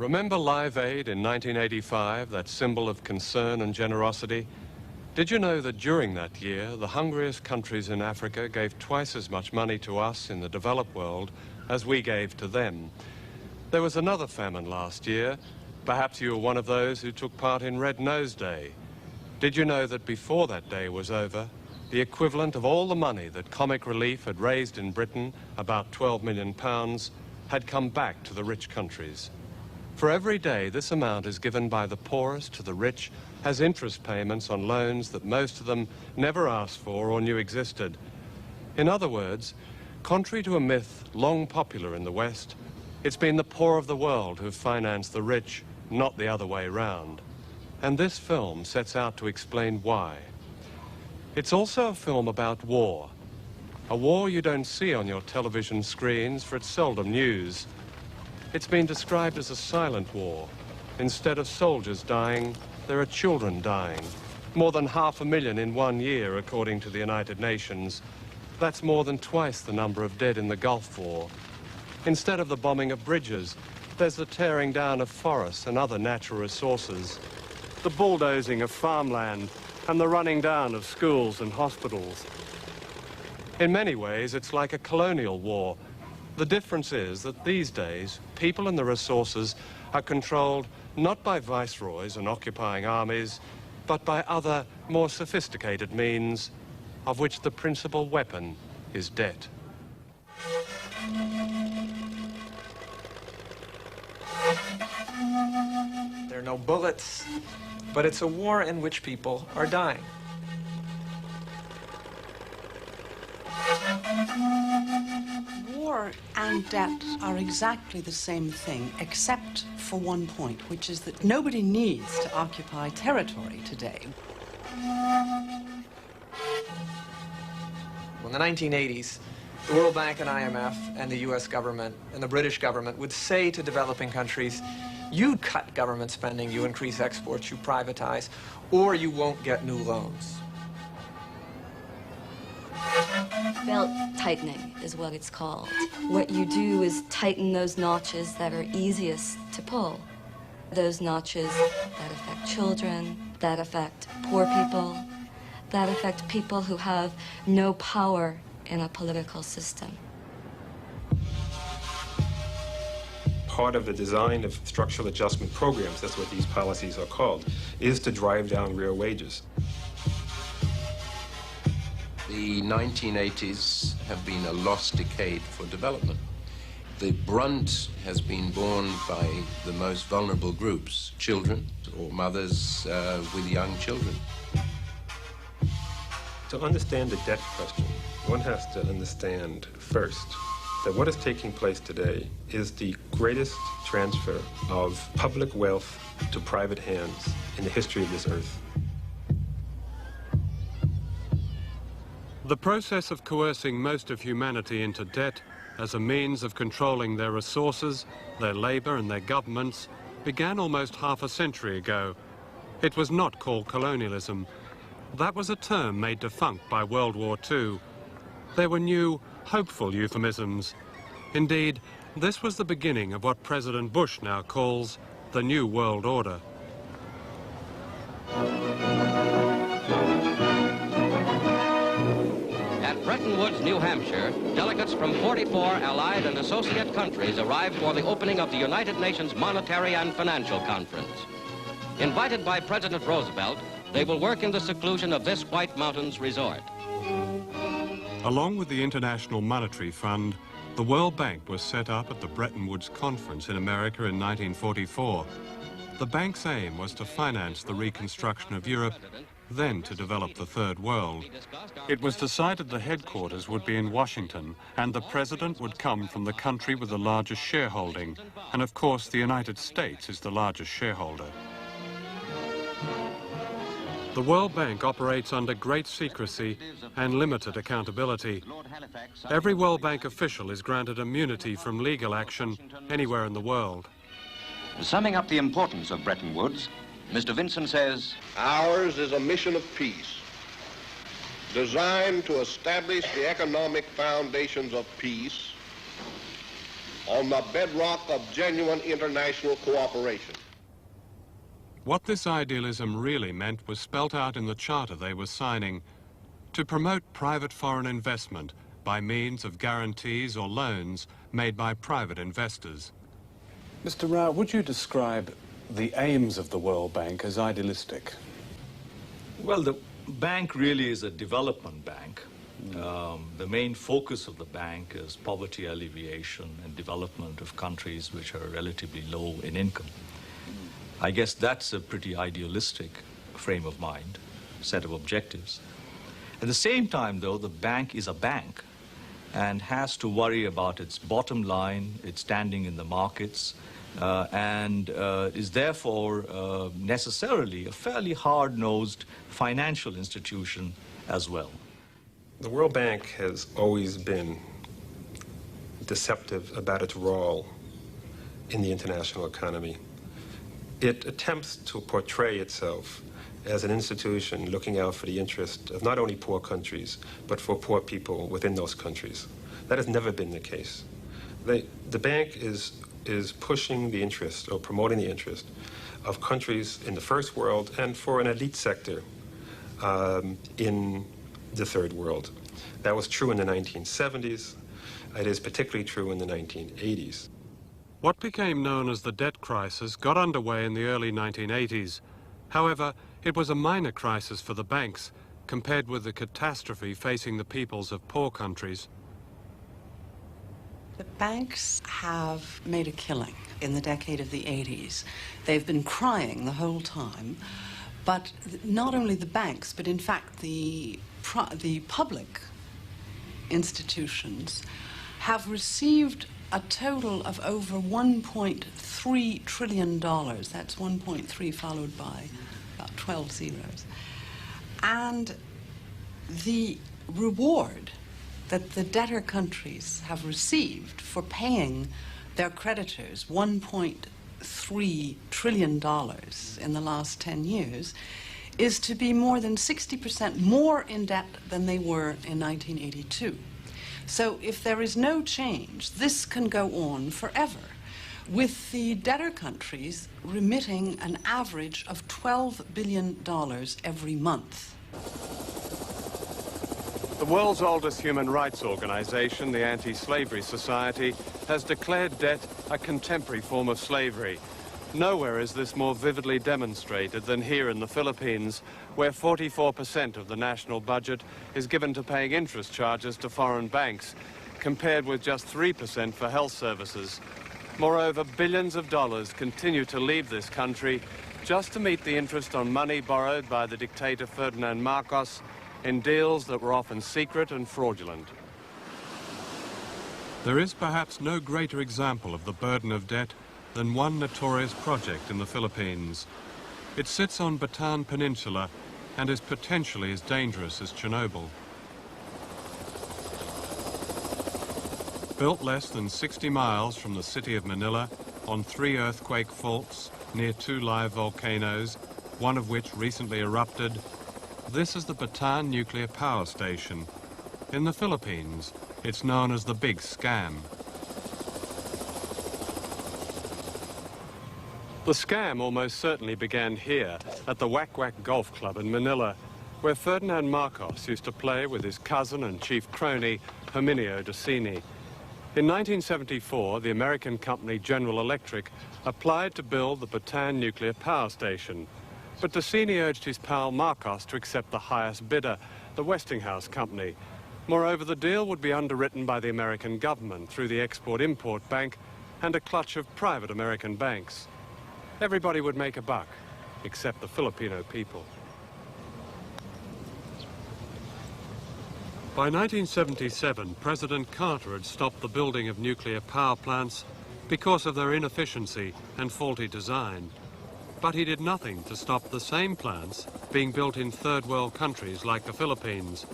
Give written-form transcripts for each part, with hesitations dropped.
Remember Live Aid in 1985, that symbol of concern and generosity? Did you know that during that year, the hungriest countries in Africa gave twice as much money to us in the developed world as we gave to them? There was another famine last year. Perhaps you were one of those who took part in Red Nose Day. Did you know that before that day was over, the equivalent of all the money that Comic Relief had raised in Britain, about £12 million, had come back to the rich countries? For every day this amount is given by the poorest to the rich as interest payments on loans that most of them never asked for or knew existed. In other words, contrary to a myth long popular in the West, it's been the poor of the world who've financed the rich, not the other way round. And this film sets out to explain why. It's also a film about war. A war you don't see on your television screens, for it's seldom news. It's been described as a silent war. Instead of soldiers dying, there are children dying. More than 500,000 in 1 year, according to the United Nations. That's more than twice the number of dead in the Gulf War. Instead of the bombing of bridges, there's the tearing down of forests and other natural resources, the bulldozing of farmland, and the running down of schools and hospitals. In many ways, it's like a colonial war. The difference is that these days, people and the resources are controlled not by viceroys and occupying armies, but by other, more sophisticated means, of which the principal weapon is debt. There are no bullets, but it's a war in which people are dying. War and debt are exactly the same thing, except for one point, which is that nobody needs to occupy territory today. In the 1980s, the World Bank and IMF and the US government and the British government would say to developing countries, you cut government spending, you increase exports, you privatize, or you won't get new loans. Belt tightening is what it's called. What you do is tighten those notches that are easiest to pull. Those notches that affect children, that affect poor people, that affect people who have no power in a political system. Part of the design of structural adjustment programs, that's what these policies are called, is to drive down real wages. The 1980s have been a lost decade for development. The brunt has been borne by the most vulnerable groups, children or mothers with young children. To understand the debt question, one has to understand first that what is taking place today is the greatest transfer of public wealth to private hands in the history of this earth. The process of coercing most of humanity into debt as a means of controlling their resources, their labor and their governments began almost half a century ago. It was not called colonialism. That was a term made defunct by World War II. There were new, hopeful euphemisms. Indeed, this was the beginning of what President Bush now calls the New World Order. At Bretton Woods, New Hampshire, delegates from 44 allied and associate countries arrived for the opening of the United Nations Monetary and Financial Conference. Invited by President Roosevelt, they will work in the seclusion of this White Mountains resort. Along with the International Monetary Fund, the World Bank was set up at the Bretton Woods Conference in America in 1944. The bank's aim was to finance the reconstruction of Europe, then to develop the Third World. It was decided the headquarters would be in Washington, and the president would come from the country with the largest shareholding. And of course, the United States is the largest shareholder. The World Bank operates under great secrecy and limited accountability. Every World Bank official is granted immunity from legal action anywhere in the world. Summing up the importance of Bretton Woods, Mr. Vinson says, ours is a mission of peace, designed to establish the economic foundations of peace on the bedrock of genuine international cooperation. What this idealism really meant was spelt out in the charter they were signing: to promote private foreign investment by means of guarantees or loans made by private investors. Mr. Rao, would you describe the aims of the World Bank as idealistic? Well, the bank really is a development bank. The main focus of the bank is poverty alleviation and development of countries which are relatively low in income. I guess that's a pretty idealistic frame of mind, set of objectives. At the same time, though, the bank is a bank and has to worry about its bottom line, its standing in the markets, and is therefore necessarily a fairly hard-nosed financial institution as well. The World Bank has always been deceptive about its role in the international economy. It attempts to portray itself as an institution looking out for the interest of not only poor countries, but for poor people within those countries. That has never been the case. The bank is pushing the interest or promoting the interest of countries in the first world and for an elite sector in the third world. That was true in the 1970s. It is particularly true in the 1980s. What became known as the debt crisis got underway in the early 1980s. However, it was a minor crisis for the banks compared with the catastrophe facing the peoples of poor countries. The banks have made a killing in the decade of the 80s. They've been crying the whole time, but not only the banks, but in fact the public institutions have received a total of over $1.3 trillion. That's 1.3 followed by about 12 zeros. And the reward that the debtor countries have received for paying their creditors $1.3 trillion in the last 10 years is to be more than 60% more in debt than they were in 1982. So if there is no change, this can go on forever, with the debtor countries remitting an average of $12 billion every month. The world's oldest human rights organization, the Anti-Slavery Society, has declared debt a contemporary form of slavery. Nowhere is this more vividly demonstrated than here in the Philippines, where 44% of the national budget is given to paying interest charges to foreign banks, compared with just 3% for health services. Moreover, billions of dollars continue to leave this country just to meet the interest on money borrowed by the dictator Ferdinand Marcos in deals that were often secret and fraudulent. There is perhaps no greater example of the burden of debt than one notorious project in the Philippines. It sits on Bataan Peninsula and is potentially as dangerous as Chernobyl. Built less than 60 miles from the city of Manila on 3 earthquake faults near 2 live volcanoes, one of which recently erupted, this is the Bataan Nuclear Power Station. In the Philippines, it's known as the Big Scam. The scam almost certainly began here at the Wack Wack Golf Club in Manila, where Ferdinand Marcos used to play with his cousin and chief crony, Herminio Dacini. In 1974, the American company General Electric applied to build the Bataan Nuclear Power Station. But Dacini urged his pal Marcos to accept the highest bidder, the Westinghouse Company. Moreover, the deal would be underwritten by the American government through the Export-Import Bank and a clutch of private American banks. Everybody would make a buck, except the Filipino people. By 1977, President Carter had stopped the building of nuclear power plants because of their inefficiency and faulty design. But he did nothing to stop the same plants being built in third world countries like the Philippines.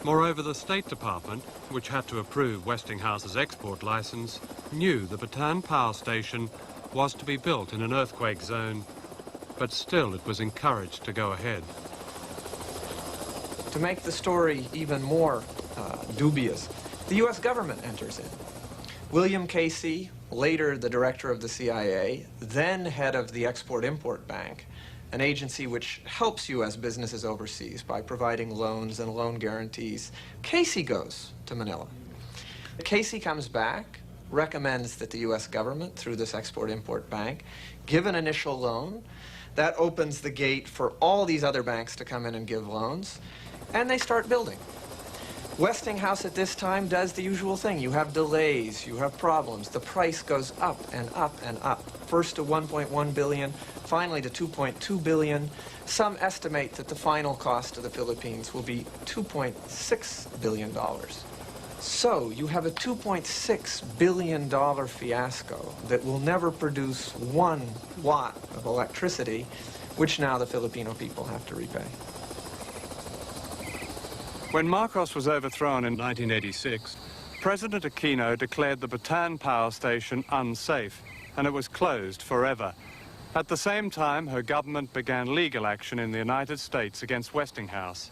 Moreover, the State Department, which had to approve Westinghouse's export license, knew the Bataan Power Station was to be built in an earthquake zone, but still it was encouraged to go ahead. To make the story even more dubious, the U.S. government enters in. William Casey, later the director of the CIA, then head of the Export-Import Bank, an agency which helps U.S. businesses overseas by providing loans and loan guarantees. Casey goes to Manila. Casey comes back, recommends that the U.S. government, through this Export-Import Bank, give an initial loan. That opens the gate for all these other banks to come in and give loans, and they start building. Westinghouse at this time does the usual thing. You have delays, you have problems. The price goes up and up and up. First to 1.1 billion, finally to 2.2 billion. Some estimate that the final cost to the Philippines will be $2.6 billion. So you have a $2.6 billion fiasco that will never produce 1 watt of electricity, which now the Filipino people have to repay. When Marcos was overthrown in 1986, President Aquino declared the Bataan power station unsafe, and it was closed forever. At the same time, her government began legal action in the United States against Westinghouse.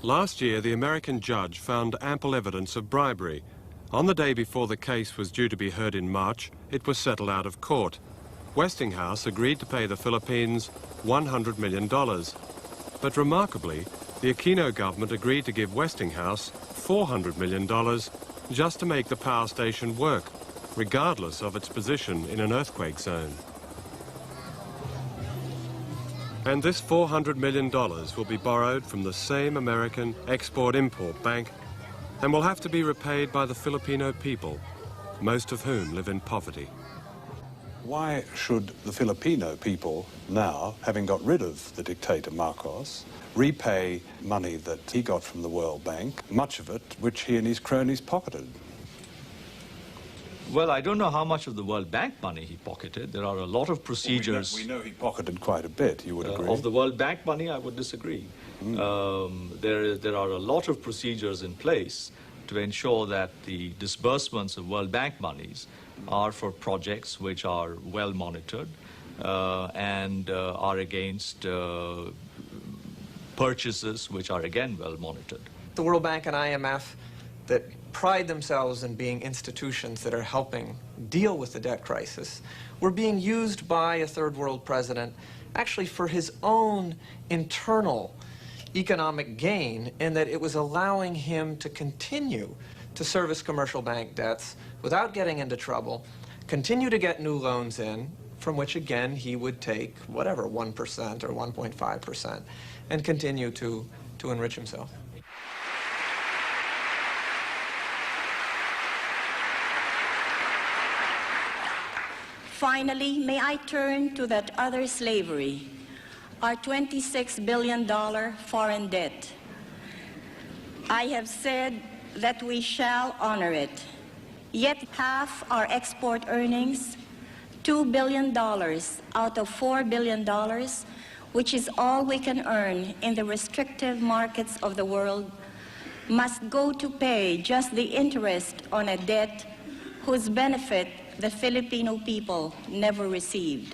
Last year, the American judge found ample evidence of bribery. On the day before the case was due to be heard in March, it was settled out of court. Westinghouse agreed to pay the Philippines $100 million. But remarkably, the Aquino government agreed to give Westinghouse $400 million just to make the power station work, regardless of its position in an earthquake zone. And this $400 million will be borrowed from the same American Export-Import Bank and will have to be repaid by the Filipino people, most of whom live in poverty. Why should the Filipino people now, having got rid of the dictator Marcos, repay money that he got from the World Bank, much of it which he and his cronies pocketed? Well, I don't know how much of the World Bank money he pocketed. There are a lot of procedures. Well, we know he pocketed quite a bit, you would agree? Of the World Bank money, I would disagree. There are a lot of procedures in place to ensure that the disbursements of World Bank monies are for projects which are well monitored and are against purchases which are again well monitored. The World Bank and IMF that pride themselves in being institutions that are helping deal with the debt crisis were being used by a third world president actually for his own internal economic gain, in that it was allowing him to continue to service commercial bank debts without getting into trouble, continue to get new loans in, from which again he would take whatever, 1% or 1.5%, and continue to enrich himself. Finally, may I turn to that other slavery, our $26 billion foreign debt. I have said that we shall honor it, yet half our export earnings, $2 billion out of $4 billion, which is all we can earn in the restrictive markets of the world, must go to pay just the interest on a debt whose benefit the Filipino people never received.